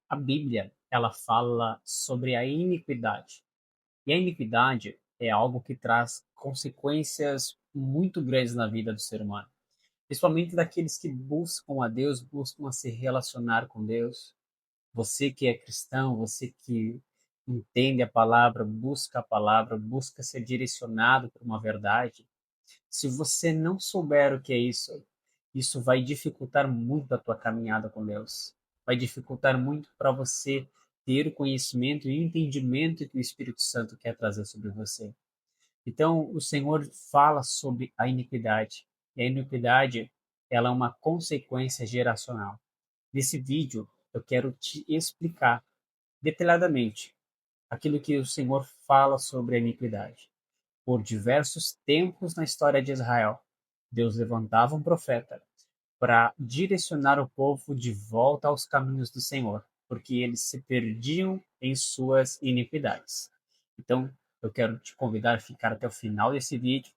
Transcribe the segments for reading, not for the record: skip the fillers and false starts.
A Bíblia, ela fala sobre a iniquidade. E a iniquidade é algo que traz consequências muito grandes na vida do ser humano, principalmente daqueles que buscam a Deus, buscam a se relacionar com Deus. Você que é cristão, você que entende a palavra, busca ser direcionado por uma verdade. Se você não souber o que é isso, isso vai dificultar muito a tua caminhada com Deus. Vai dificultar muito para você ter o conhecimento e o entendimento que o Espírito Santo quer trazer sobre você. Então, o Senhor fala sobre a iniquidade. E a iniquidade, ela é uma consequência geracional. Nesse vídeo, eu quero te explicar detalhadamente aquilo que o Senhor fala sobre a iniquidade. Por diversos tempos na história de Israel, Deus levantava um profeta para direcionar o povo de volta aos caminhos do Senhor, porque eles se perdiam em suas iniquidades. Então, eu quero te convidar a ficar até o final desse vídeo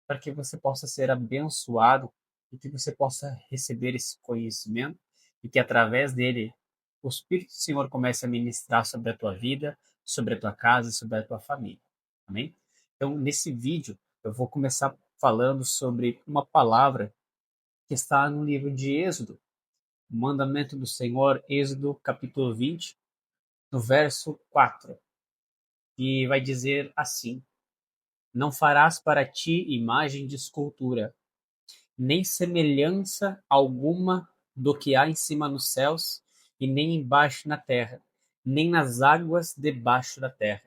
para que você possa ser abençoado e que você possa receber esse conhecimento e que através dele o Espírito do Senhor comece a ministrar sobre a tua vida, sobre a tua casa, sobre a tua família. Amém? Então, nesse vídeo, eu vou começar falando sobre uma palavra que está no livro de Êxodo, o mandamento do Senhor, Êxodo capítulo 20, no verso 4, e vai dizer assim: Não farás para ti imagem de escultura, nem semelhança alguma do que há em cima nos céus, e nem embaixo na terra, nem nas águas debaixo da terra.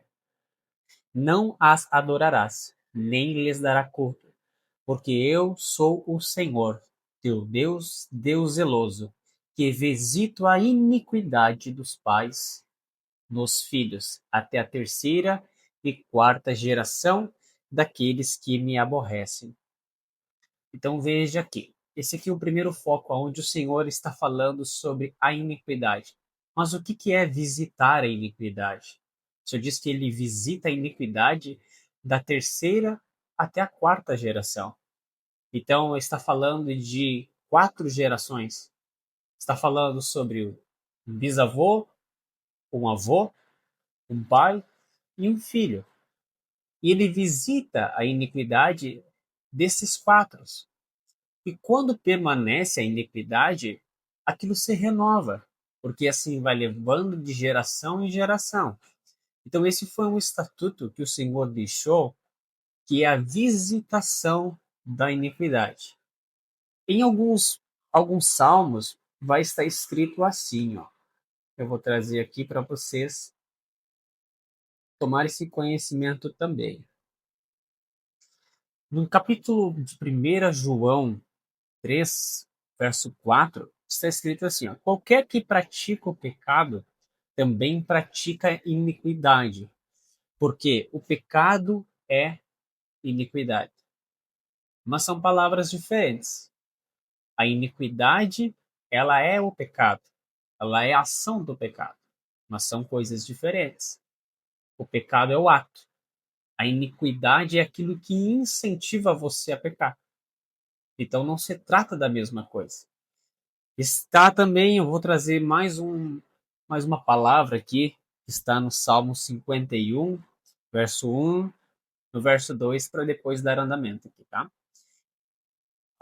Não as adorarás, nem lhes dará culto, porque eu sou o Senhor, teu Deus, Deus zeloso, que visito a iniquidade dos pais nos filhos, até a terceira e quarta geração daqueles que me aborrecem. Então veja aqui, esse aqui é o primeiro foco onde o Senhor está falando sobre a iniquidade. Mas o que é visitar a iniquidade? O Senhor diz que ele visita a iniquidade da terceira até a quarta geração. Então está falando de quatro gerações. Está falando sobre um bisavô, um avô, um pai e um filho. E ele visita a iniquidade desses quatro. E quando permanece a iniquidade, aquilo se renova, porque assim vai levando de geração em geração. Então, esse foi um estatuto que o Senhor deixou, que é a visitação da iniquidade. Em alguns salmos, vai estar escrito assim, ó. Eu vou trazer aqui para vocês tomar esse conhecimento também. No capítulo de 1 João 3, verso 4, está escrito assim: ó, qualquer que pratica o pecado também pratica iniquidade, porque o pecado é iniquidade. Mas são palavras diferentes. A iniquidade, ela é o pecado, ela é a ação do pecado, mas são coisas diferentes. O pecado é o ato. A iniquidade é aquilo que incentiva você a pecar. Então não se trata da mesma coisa. Está também, eu vou trazer mais uma palavra aqui, que está no Salmo 51, verso 1, no verso 2, para depois dar andamento aqui, tá?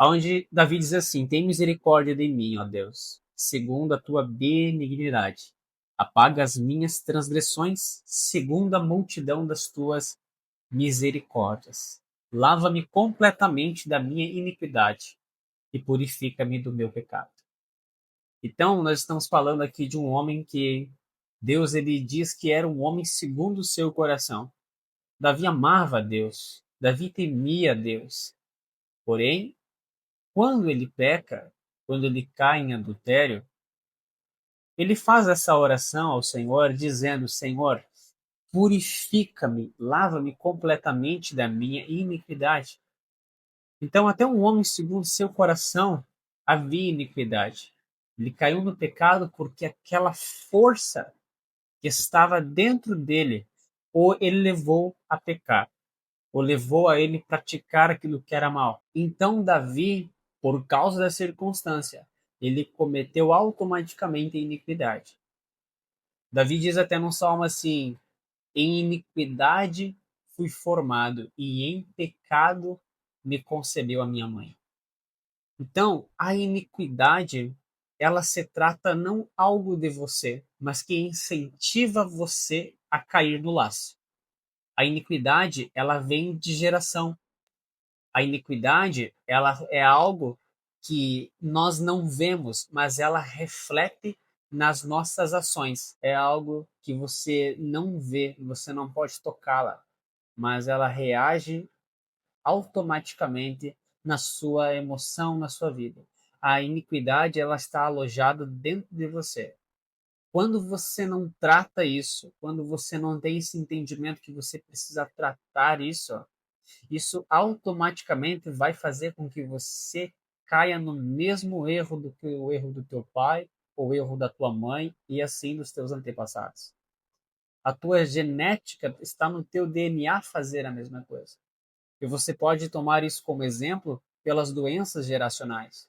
Onde Davi diz assim: Tem misericórdia de mim, ó Deus, segundo a tua benignidade. Apaga as minhas transgressões, segundo a multidão das tuas misericórdias. Lava-me completamente da minha iniquidade e purifica-me do meu pecado. Então, nós estamos falando aqui de um homem que Deus ele diz que era um homem segundo o seu coração. Davi amava a Deus, Davi temia a Deus. Porém, quando ele peca, quando ele cai em adultério, ele faz essa oração ao Senhor, dizendo: Senhor, purifica-me, lava-me completamente da minha iniquidade. Então, até um homem segundo seu coração havia iniquidade. Ele caiu no pecado porque aquela força que estava dentro dele o elevou a pecar, o levou a ele praticar aquilo que era mal. Então, Davi, por causa da circunstância, ele cometeu automaticamente a iniquidade. Davi diz até num salmo assim: em iniquidade fui formado, e em pecado me concebeu a minha mãe. Então, a iniquidade, ela se trata não algo de você, mas que incentiva você a cair no laço. A iniquidade, ela vem de geração. A iniquidade, ela é algo que nós não vemos, mas ela reflete nas nossas ações. É algo que você não vê, você não pode tocá-la, mas ela reage automaticamente na sua emoção, na sua vida. A iniquidade, ela está alojada dentro de você. Quando você não trata isso, quando você não tem esse entendimento que você precisa tratar isso, isso automaticamente vai fazer com que você caia no mesmo erro do que o erro do teu pai, ou erro da tua mãe e assim dos teus antepassados. A tua genética está no teu DNA fazer a mesma coisa. E você pode tomar isso como exemplo pelas doenças geracionais.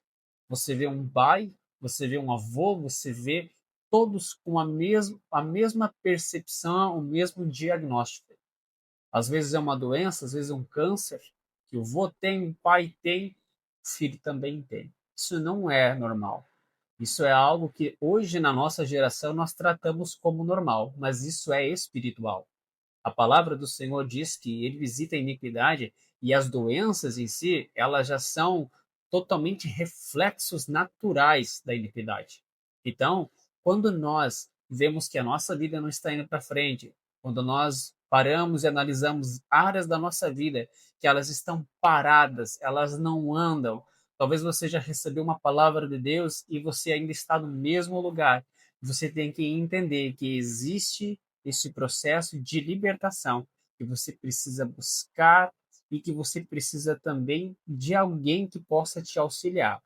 Você vê um pai, você vê um avô, você vê todos com a mesma percepção, o mesmo diagnóstico. Às vezes é uma doença, às vezes é um câncer, que o avô tem, o pai tem, o filho também tem. Isso não é normal. Isso é algo que hoje na nossa geração nós tratamos como normal, mas isso é espiritual. A palavra do Senhor diz que ele visita a iniquidade e as doenças em si, elas já são totalmente reflexos naturais da iniquidade. Então, quando nós vemos que a nossa vida não está indo para frente, quando nós paramos e analisamos áreas da nossa vida que elas estão paradas, elas não andam, talvez você já recebeu uma palavra de Deus e você ainda está no mesmo lugar. Você tem que entender que existe esse processo de libertação que você precisa buscar e que você precisa também de alguém que possa te auxiliar.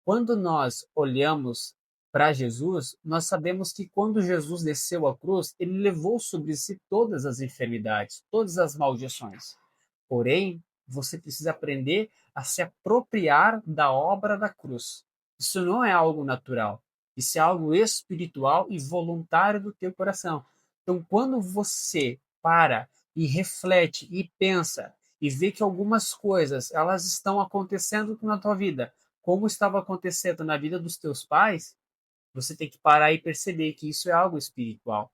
Quando nós olhamos para Jesus, nós sabemos que quando Jesus desceu à cruz, ele levou sobre si todas as enfermidades, todas as maldições. Porém, você precisa aprender a se apropriar da obra da cruz. Isso não é algo natural. Isso é algo espiritual e voluntário do teu coração. Então, quando você para e reflete e pensa e vê que algumas coisas elas estão acontecendo na tua vida, como estava acontecendo na vida dos teus pais, você tem que parar e perceber que isso é algo espiritual.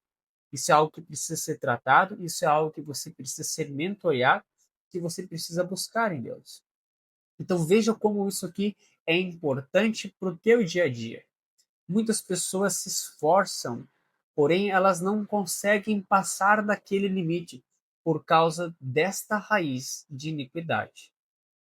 Isso é algo que precisa ser tratado, isso é algo que você precisa ser mentoreado, que você precisa buscar em Deus. Então veja como isso aqui é importante para o teu dia a dia. Muitas pessoas se esforçam, porém elas não conseguem passar daquele limite por causa desta raiz de iniquidade.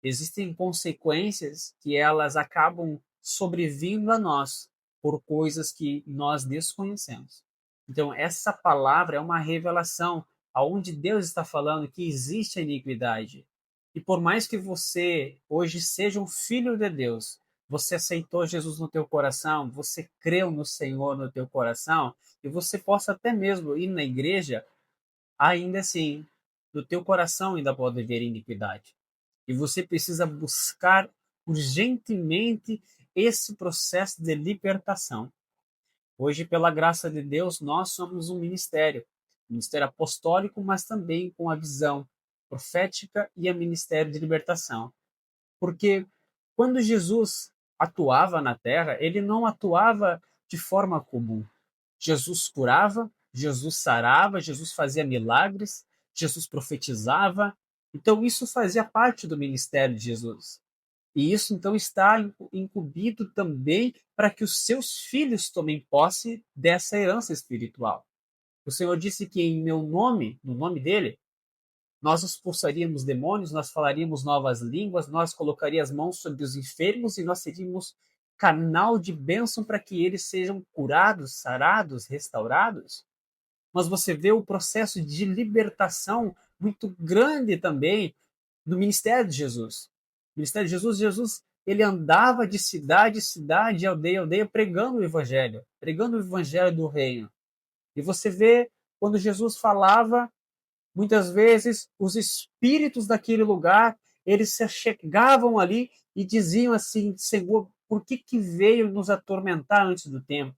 Existem consequências que elas acabam sobrevindo a nós por coisas que nós desconhecemos. Então, essa palavra é uma revelação aonde Deus está falando que existe a iniquidade. E por mais que você hoje seja um filho de Deus, você aceitou Jesus no teu coração, você creu no Senhor no teu coração, e você possa até mesmo ir na igreja, ainda assim, no teu coração ainda pode haver iniquidade. E você precisa buscar urgentemente esse processo de libertação. Hoje, pela graça de Deus, nós somos um ministério apostólico, mas também com a visão profética e a ministério de libertação. Porque quando Jesus atuava na terra, ele não atuava de forma comum. Jesus curava, Jesus sarava, Jesus fazia milagres, Jesus profetizava. Então, isso fazia parte do ministério de Jesus. E isso, então, está incumbido também para que os seus filhos tomem posse dessa herança espiritual. O Senhor disse que em meu nome, no nome dele, nós expulsaríamos demônios, nós falaríamos novas línguas, nós colocaríamos as mãos sobre os enfermos e nós seríamos canal de bênção para que eles sejam curados, sarados, restaurados. Mas você vê o processo de libertação muito grande também no ministério de Jesus. No ministério de Jesus, Jesus ele andava de cidade em cidade, aldeia em aldeia, pregando o evangelho do reino. E você vê quando Jesus falava, muitas vezes os espíritos daquele lugar, eles se chegavam ali e diziam assim: Senhor, por que veio nos atormentar antes do tempo?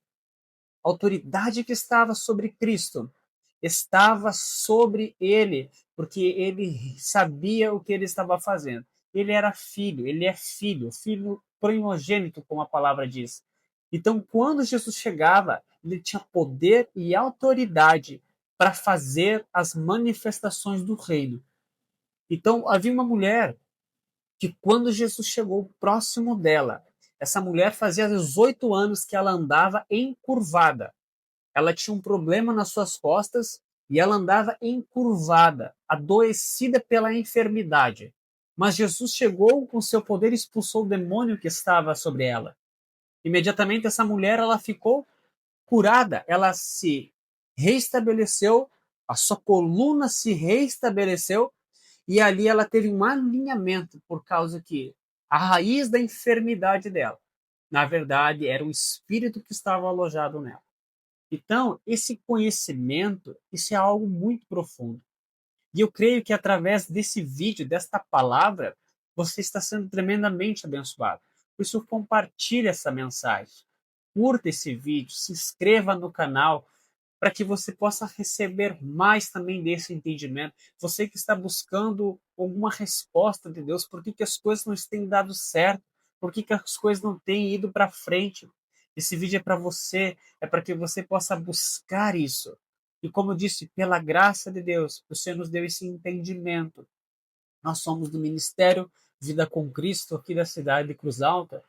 A autoridade que estava sobre Cristo estava sobre ele, porque ele sabia o que ele estava fazendo. Ele era filho, ele é filho, filho primogênito, como a palavra diz. Então, quando Jesus chegava, ele tinha poder e autoridade para fazer as manifestações do reino. Então, havia uma mulher que, quando Jesus chegou próximo dela, essa mulher fazia 18 anos que ela andava encurvada. Ela tinha um problema nas suas costas e ela andava encurvada, adoecida pela enfermidade. Mas Jesus chegou com seu poder e expulsou o demônio que estava sobre ela. Imediatamente essa mulher ela ficou curada, ela se reestabeleceu, a sua coluna se reestabeleceu e ali ela teve um alinhamento por causa que a raiz da enfermidade dela, na verdade, era um espírito que estava alojado nela. Então, esse conhecimento, isso é algo muito profundo. E eu creio que através desse vídeo, desta palavra, você está sendo tremendamente abençoado. Por isso, compartilhe essa mensagem. Curta esse vídeo, se inscreva no canal, para que você possa receber mais também desse entendimento. Você que está buscando alguma resposta de Deus, por que, que as coisas não têm dado certo, por que, que as coisas não têm ido para frente. Esse vídeo é para você, é para que você possa buscar isso. E como eu disse, pela graça de Deus, o Senhor nos deu esse entendimento. Nós somos do Ministério Vida com Cristo, aqui da cidade de Cruz Alta,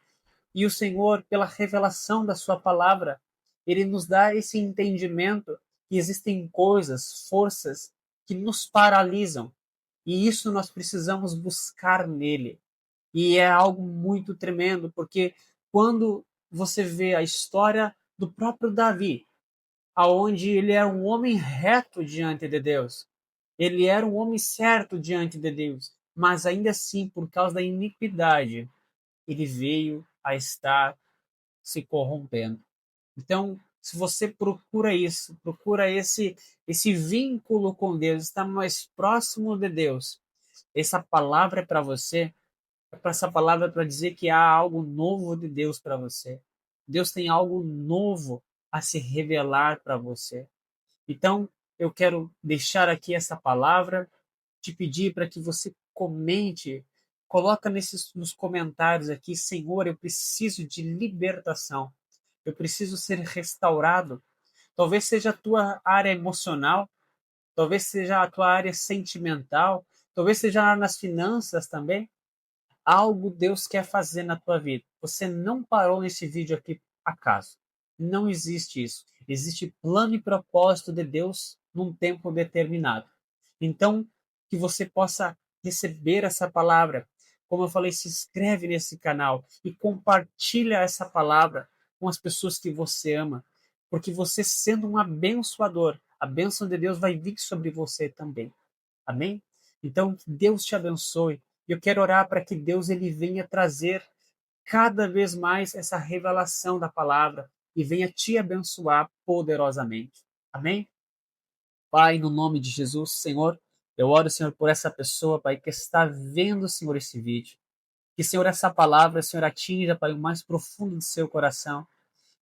e o Senhor, pela revelação da sua palavra, ele nos dá esse entendimento que existem coisas, forças que nos paralisam. E isso nós precisamos buscar nele. E é algo muito tremendo, porque quando você vê a história do próprio Davi, aonde ele era um homem reto diante de Deus, ele era um homem certo diante de Deus, mas ainda assim, por causa da iniquidade, ele veio a estar se corrompendo. Então, se você procura isso, procura esse vínculo com Deus, estar mais próximo de Deus, essa palavra é para você, essa palavra é para dizer que há algo novo de Deus para você. Deus tem algo novo a se revelar para você. Então, eu quero deixar aqui essa palavra, te pedir para que você comente, coloca nos comentários aqui, Senhor, eu preciso de libertação, eu preciso ser restaurado. Talvez seja a tua área emocional, talvez seja a tua área sentimental, talvez seja nas finanças também. Algo Deus quer fazer na tua vida. Você não parou nesse vídeo aqui acaso. Não existe isso. Existe plano e propósito de Deus num tempo determinado. Então, que você possa receber essa palavra. Como eu falei, se inscreve nesse canal e compartilha essa palavra com as pessoas que você ama, porque você sendo um abençoador, a bênção de Deus vai vir sobre você também. Amém? Então, que Deus te abençoe. E eu quero orar para que Deus ele venha trazer cada vez mais essa revelação da palavra e venha te abençoar poderosamente. Amém? Pai, no nome de Jesus, Senhor, eu oro, Senhor, por essa pessoa, Pai, que está vendo, Senhor, esse vídeo. Que, Senhor, essa palavra, Senhor, atinja, Pai, o mais profundo do seu coração.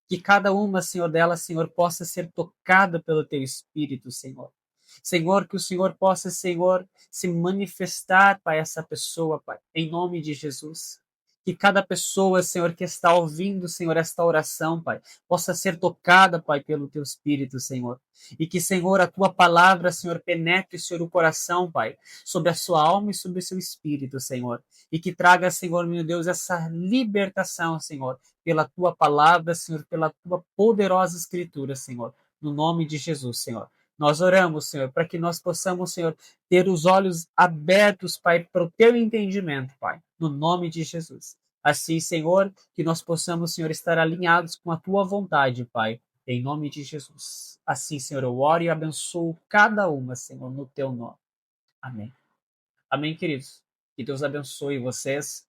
Que cada uma, Senhor, delas, Senhor, possa ser tocada pelo teu Espírito, Senhor. Senhor, que o Senhor possa, Senhor, se manifestar para essa pessoa, Pai, em nome de Jesus. Que cada pessoa, Senhor, que está ouvindo, Senhor, esta oração, Pai, possa ser tocada, Pai, pelo Teu Espírito, Senhor. E que, Senhor, a Tua palavra, Senhor, penetre, Senhor, o coração, Pai, sobre a sua alma e sobre o seu espírito, Senhor. E que traga, Senhor, meu Deus, essa libertação, Senhor, pela Tua palavra, Senhor, pela Tua poderosa Escritura, Senhor. No nome de Jesus, Senhor. Nós oramos, Senhor, para que nós possamos, Senhor, ter os olhos abertos, Pai, para o Teu entendimento, Pai, no nome de Jesus. Assim, Senhor, que nós possamos, Senhor, estar alinhados com a Tua vontade, Pai, em nome de Jesus. Assim, Senhor, eu oro e abençoo cada uma, Senhor, no Teu nome. Amém. Amém, queridos. Que Deus abençoe vocês,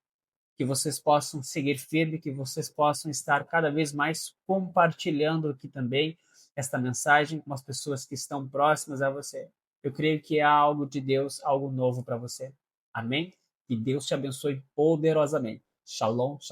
que vocês possam seguir firme, que vocês possam estar cada vez mais compartilhando aqui também esta mensagem com as pessoas que estão próximas a você. Eu creio que há algo de Deus, algo novo para você. Amém? Que Deus te abençoe poderosamente. Shalom, shalom.